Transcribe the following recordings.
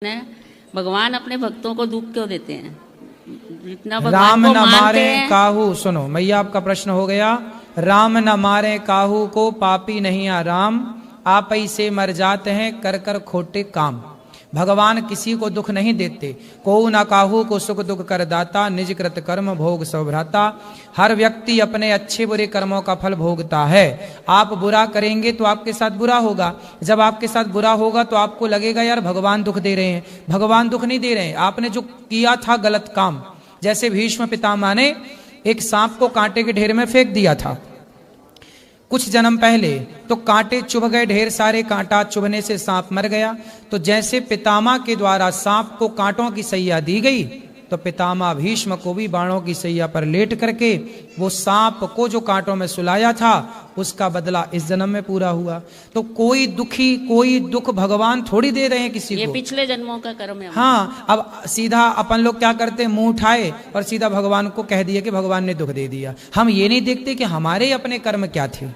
है भगवान अपने भक्तों को दुख क्यों देते हैं? जितना राम भगवान को न मानते मारे हैं। काहू, सुनो मैया आपका प्रश्न हो गया। राम न मारे काहू को पापी नहीं आ राम, आप ही से मर जाते हैं कर कर खोटे काम। भगवान किसी को दुख नहीं देते। को न काहू को सुख दुख कर दाता, निज कृत कर्म भोग सब भ्राता। हर व्यक्ति अपने अच्छे बुरे कर्मों का फल भोगता है। आप बुरा करेंगे तो आपके साथ बुरा होगा। जब आपके साथ बुरा होगा तो आपको लगेगा यार भगवान दुख दे रहे हैं। भगवान दुख नहीं दे रहे हैं, आपने जो किया था गलत काम। जैसे भीष्म पितामह ने एक सांप को कांटे के ढेर में फेंक दिया था कुछ जन्म पहले, तो कांटे चुभ गए ढेर सारे, कांटा चुभने से सांप मर गया। तो जैसे पितामह के द्वारा सांप को कांटों की सैया दी गई, तो पितामह भीष्म को भी बाणों की सैया पर लेट करके वो सांप को जो कांटों में सुलाया था उसका बदला इस जन्म में पूरा हुआ। तो कोई दुख भगवान थोड़ी दे रहे हैं किसी को, ये पिछले जन्मों का कर्म है। हाँ, अब सीधा अपन लोग क्या करते हैं, मुंह उठाए और सीधा भगवान को कह दिया कि भगवान ने दुख दे दिया। हम ये नहीं देखते कि हमारे अपने कर्म क्या थे,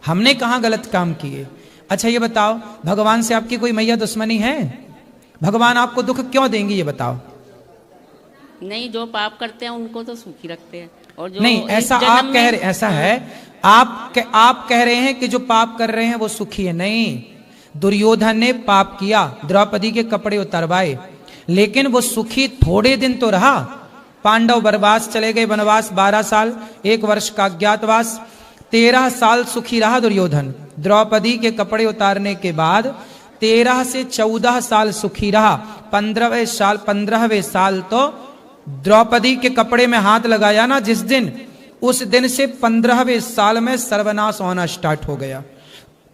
हमने कहाँ गलत काम किए। अच्छा ये बताओ, भगवान से आपकी कोई मैया दुश्मनी है? भगवान आपको दुख क्यों देंगे ये बताओ? नहीं, जो पाप करते हैं उनको तो सुखी रखते हैं। और जो नहीं, ऐसा आप कह रहे, ऐसा है आप कह रहे हैं कि जो पाप कर रहे हैं वो सुखी है। नहीं, दुर्योधन ने पाप किया, द्रौपदी के कपड़े उतरवाए, लेकिन वो सुखी थोड़े दिन तो रहा। पांडव वनवास चले गए, वनवास 12 साल, 1 वर्ष का अज्ञातवास, 13 साल सुखी रहा दुर्योधन। द्रौपदी के कपड़े उतारने के बाद 13 से 14 साल सुखी रहा। 15वें साल तो द्रौपदी के कपड़े में हाथ लगाया ना जिस दिन, उस दिन से 15वें साल में सर्वनाश होना स्टार्ट हो गया।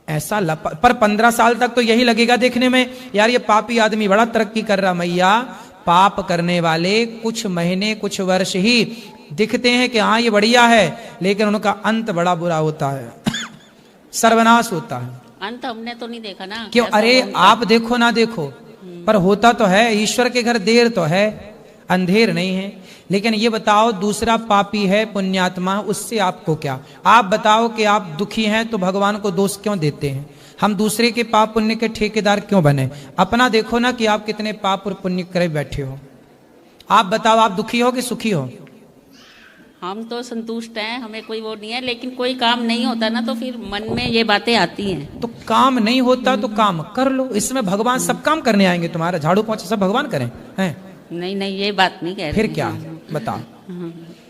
ऐसा पर 15 साल तक तो यही लगेगा देखने में, यार ये पापी आदमी बड़ा तरक्की कर रहा। मैया, पाप करने वाले कुछ महीने कुछ वर्ष ही दिखते हैं कि हाँ ये बढ़िया है, लेकिन उनका अंत बड़ा बुरा होता है, सर्वनाश होता है। अंत हमने तो नहीं देखा ना। क्यों? अरे आप देखो ना देखो, पर होता तो है। ईश्वर के घर देर तो है, अंधेर नहीं है। लेकिन ये बताओ, दूसरा पापी है पुण्यात्मा, उससे आपको क्या? आप बताओ कि आप दुखी हैं तो भगवान को दोष क्यों देते हैं? हम दूसरे के पाप पुण्य के ठेकेदार क्यों बने? अपना देखो ना कि आप कितने पाप और पुण्य करे बैठे हो। आप बताओ, आप दुखी हो कि सुखी हो? हम तो संतुष्ट हैं, हमें कोई वो नहीं है, लेकिन कोई काम नहीं होता ना तो फिर मन में ये बातें आती हैं। तो काम नहीं होता तो काम कर लो। इसमें भगवान सब काम करने आएंगे, तुम्हारा झाड़ू पोंछा सब भगवान करें हैं? नहीं नहीं, ये बात नहीं कह रहे। फिर क्या बताओ?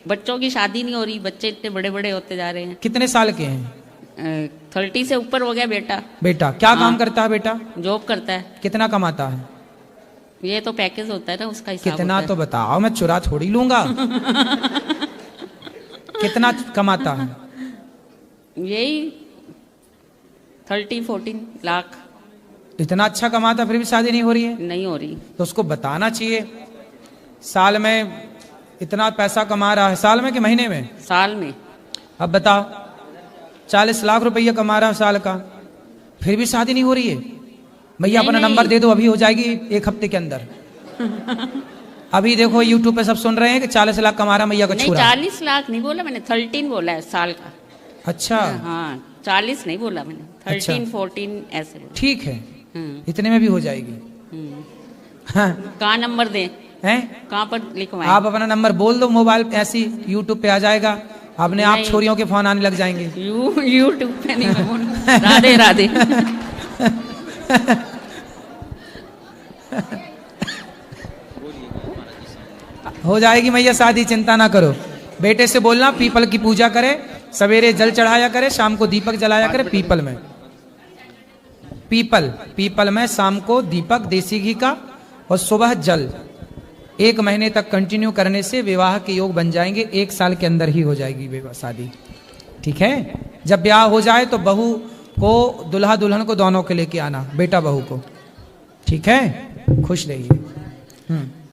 बच्चों की शादी नहीं हो रही, बच्चे इतने बड़े बड़े होते जा रहे हैं। कितने साल के हैं? 30 से ऊपर हो गया बेटा। बेटा क्या काम करता है? बेटा जॉब करता है। कितना कमाता है? ये तो पैकेज होता है ना, उसका हिसाब कितना होता तो बताओ, मैं चुरा थोड़ी लूंगा। कितना कमाता है? यही 30-14 लाख। इतना अच्छा कमाता फिर भी शादी नहीं हो रही है? नहीं हो रही। तो उसको बताना चाहिए, साल में इतना पैसा कमा रहा है। साल में कि महीने में? साल में। अब बताओ, 40 लाख रुपया कमा रहा है साल का, फिर भी शादी नहीं हो रही है? भैया अपना नंबर दे दो, अभी हो जाएगी 1 हफ्ते के अंदर। अभी देखो YouTube पे सब सुन रहे हैं कि 40 लाख कमा रहा मैया का छुरा। 40 लाख नहीं बोला मैंने, 13 बोला है साल का। अच्छा हाँ, 40 नहीं बोला मैंने, 13-14 ऐसे बोला। ठीक है, इतने में भी हो जाएगी। हाँ। कहाँ नंबर दें? हैं? कहाँ पर लिखवाएं? आप अपना नंबर बोल दो, मोबाइल ऐसी YouTube पे आ जाएगा, अपने आप छोरियों के फोन आने लग जाएंगे। YouTube पे नहीं मैं बोलूं। राधे राधे। हो जाएगी मैया शादी, चिंता ना करो। बेटे से बोलना पीपल की पूजा करे, सवेरे जल चढ़ाया करे, शाम को दीपक जलाया करे। पीपल में शाम को दीपक देसी घी का और सुबह जल 1 महीने तक कंटिन्यू करने से विवाह के योग बन जाएंगे। 1 साल के अंदर ही हो जाएगी विवाह शादी, ठीक है? जब ब्याह हो जाए तो बहू को, दुल्हा दुल्हन को दोनों के लेके आना, बेटा बहू को, ठीक है? खुश रहिए।